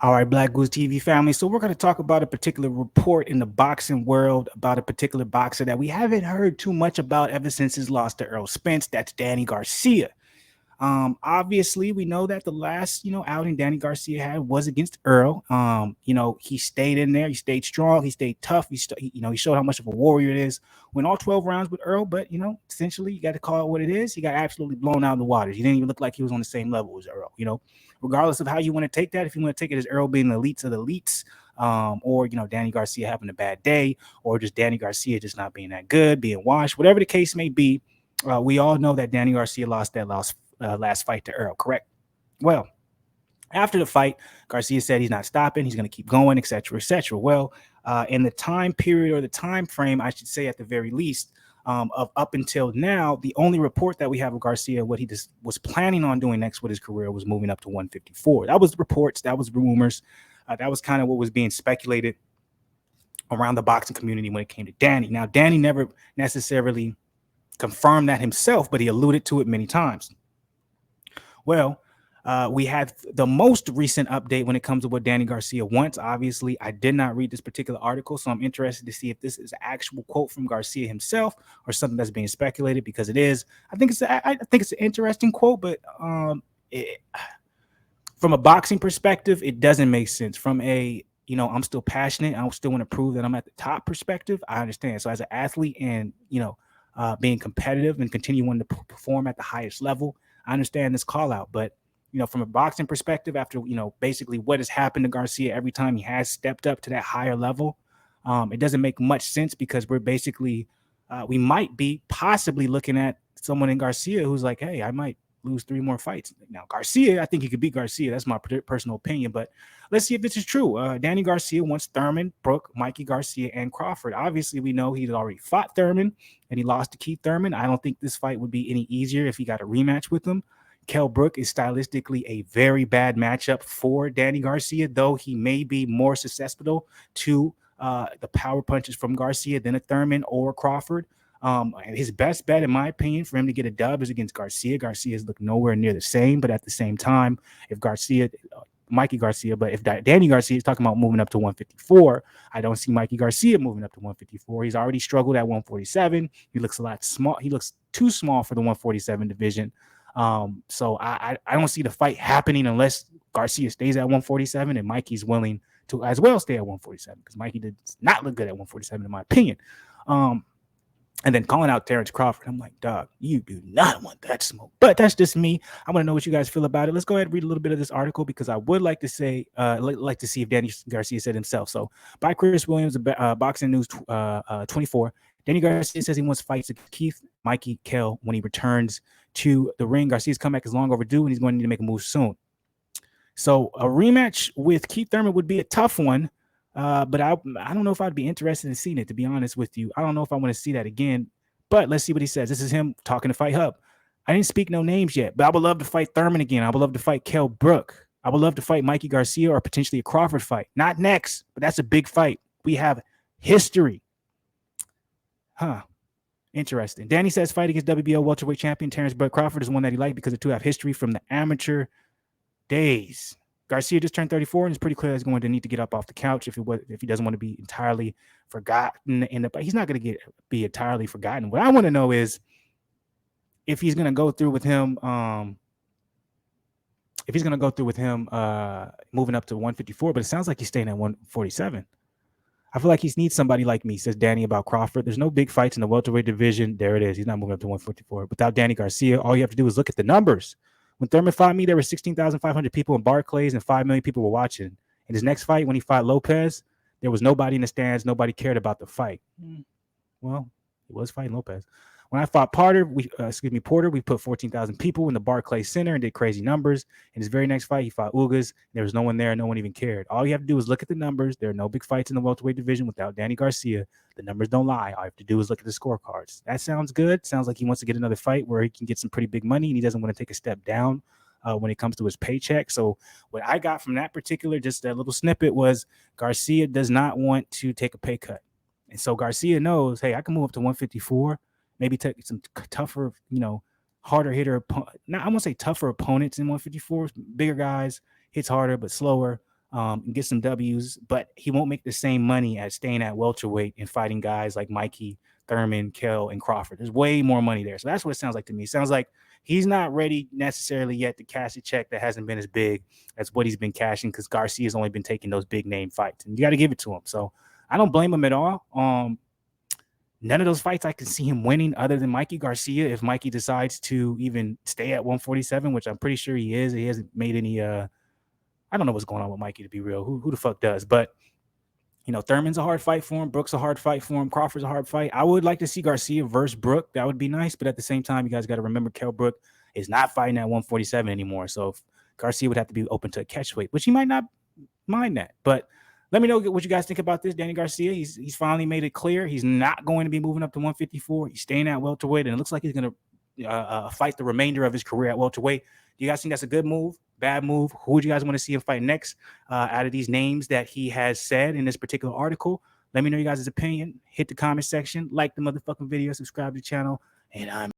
All right, Black Goose TV family. So we're going to talk about a particular report in the boxing world about a particular boxer that we haven't heard too much about ever since his loss to Earl Spence. That's Danny Garcia. Obviously, we know that the last, outing Danny Garcia had was against Earl. He stayed in there, he stayed strong, he stayed tough. He showed how much of a warrior it is. Went all 12 rounds with Earl, but essentially, you got to call it what it is. He got absolutely blown out of the waters. He didn't even look like he was on the same level as Earl. Regardless of how you want to take that, if you want to take it as Earl being the elites of the elites, or Danny Garcia having a bad day, or just Danny Garcia just not being that good, being washed, whatever the case may be. We all know that Danny Garcia lost that last fight to Earl, correct? Well, after the fight, Garcia said he's not stopping, he's going to keep going, etc., etc. Well, in the time period or the time frame, I should say at the very least, of up until now, the only report that we have of Garcia, what he just was planning on doing next with his career was moving up to 154. That was reports, that was rumors, that was kind of what was being speculated around the boxing community when it came to Danny. Now, Danny never necessarily confirmed that himself, but he alluded to it many times. Well, we had the most recent update when it comes to what Danny Garcia wants. Obviously, I did not read this particular article, so I'm interested to see if this is an actual quote from Garcia himself or something that's being speculated, because it is. I think it's an interesting quote, but from a boxing perspective, it doesn't make sense. From a I'm still passionate, I still want to prove that I'm at the top perspective, I understand. So as an athlete and being competitive and continuing to perform at the highest level, I understand this call out. But from a boxing perspective, after basically what has happened to Garcia every time he has stepped up to that higher level, it doesn't make much sense, because we're basically we might be possibly looking at someone in Garcia who's like, hey, I might lose 3 more fights. Now, Garcia, I think he could beat Garcia. That's my personal opinion. But let's see if this is true. Danny Garcia wants Thurman, Brook, Mikey Garcia, and Crawford. Obviously, we know he's already fought Thurman, and he lost to Keith Thurman. I don't think this fight would be any easier if he got a rematch with him. Kell Brook is stylistically a very bad matchup for Danny Garcia, though he may be more susceptible to the power punches from Garcia than a Thurman or Crawford. His best bet, in my opinion, for him to get a dub is against Garcia. Garcia's look nowhere near the same, but at the same time, if Mikey Garcia, but if Danny Garcia is talking about moving up to 154, I don't see Mikey Garcia moving up to 154. He's already struggled at 147. He looks a lot small. He looks too small for the 147 division. So I don't see the fight happening unless Garcia stays at 147 and Mikey's willing to as well stay at 147, because Mikey did not look good at 147 in my opinion. And then calling out Terence Crawford, I'm like, dog, you do not want that smoke. But that's just me. I want to know what you guys feel about it. Let's go ahead and read a little bit of this article, because I would like to say, like to see if Danny Garcia said himself. So, by Chris Williams, Boxing News 24, Danny Garcia says he wants fights against Keith, Mikey, Kell when he returns to the ring. Garcia's comeback is long overdue, and he's going to need to make a move soon. So, a rematch with Keith Thurman would be a tough one. But I don't know if I'd be interested in seeing it, to be honest with you. I don't know if I want to see that again. But let's see what he says. This is him talking to Fight Hub. I didn't speak no names yet, but I would love to fight Thurman again. I would love to fight Kell Brook. I would love to fight Mikey Garcia, or potentially a Crawford fight. Not next, but that's a big fight. We have history. Interesting. Danny says fight against WBO welterweight champion Terence Crawford is one that he liked because the two have history from the amateur days. Garcia just turned 34, and it's pretty clear he's going to need to get up off the couch if he doesn't want to be entirely forgotten. He's not going to be entirely forgotten. What I want to know is if he's going to go through with him. If he's going to go through with him moving up to 154, but it sounds like he's staying at 147. I feel like he needs somebody like me, says Danny about Crawford. There's no big fights in the welterweight division. There it is. He's not moving up to 154. Without Danny Garcia, all you have to do is look at the numbers. When Thurman fought me, there were 16,500 people in Barclays and 5 million people were watching. In his next fight, when he fought Lopez, there was nobody in the stands. Nobody cared about the fight. Well, he was fighting Lopez. When I fought Porter, we put 14,000 people in the Barclays Center and did crazy numbers. In his very next fight, he fought Ugas. There was no one there. No one even cared. All you have to do is look at the numbers. There are no big fights in the welterweight division without Danny Garcia. The numbers don't lie. All you have to do is look at the scorecards. That sounds good. Sounds like he wants to get another fight where he can get some pretty big money, and he doesn't want to take a step down when it comes to his paycheck. So what I got from that particular, just that little snippet, was Garcia does not want to take a pay cut. And so Garcia knows, hey, I can move up to 154, maybe take some tougher, harder hitter. I won't say tougher opponents in 154, bigger guys, hits harder but slower. and get some W's, but he won't make the same money as staying at welterweight and fighting guys like Mikey, Thurman, Kell, and Crawford. There's way more money there. So that's what it sounds like to me. It sounds like he's not ready necessarily yet to cash a check that hasn't been as big as what he's been cashing, because Garcia's only been taking those big name fights, and you got to give it to him. So I don't blame him at all. None of those fights I can see him winning other than Mikey Garcia. If Mikey decides to even stay at 147, which I'm pretty sure he is, he hasn't made any, I don't know what's going on with Mikey, to be real. Who the fuck does? But, you know, Thurman's a hard fight for him. Brook's a hard fight for him. Crawford's a hard fight. I would like to see Garcia versus Brook. That would be nice. But at the same time, you guys got to remember Kell Brook is not fighting at 147 anymore. So Garcia would have to be open to a catch weight, which he might not mind that. But let me know what you guys think about this. Danny Garcia, he's finally made it clear he's not going to be moving up to 154. He's staying at welterweight, and it looks like he's going to fight the remainder of his career at welterweight. Do you guys think that's a good move? Bad move? Who would you guys want to see him fight next out of these names that he has said in this particular article? Let me know you guys' opinion. Hit the comment section, like the motherfucking video, subscribe to the channel, and I'm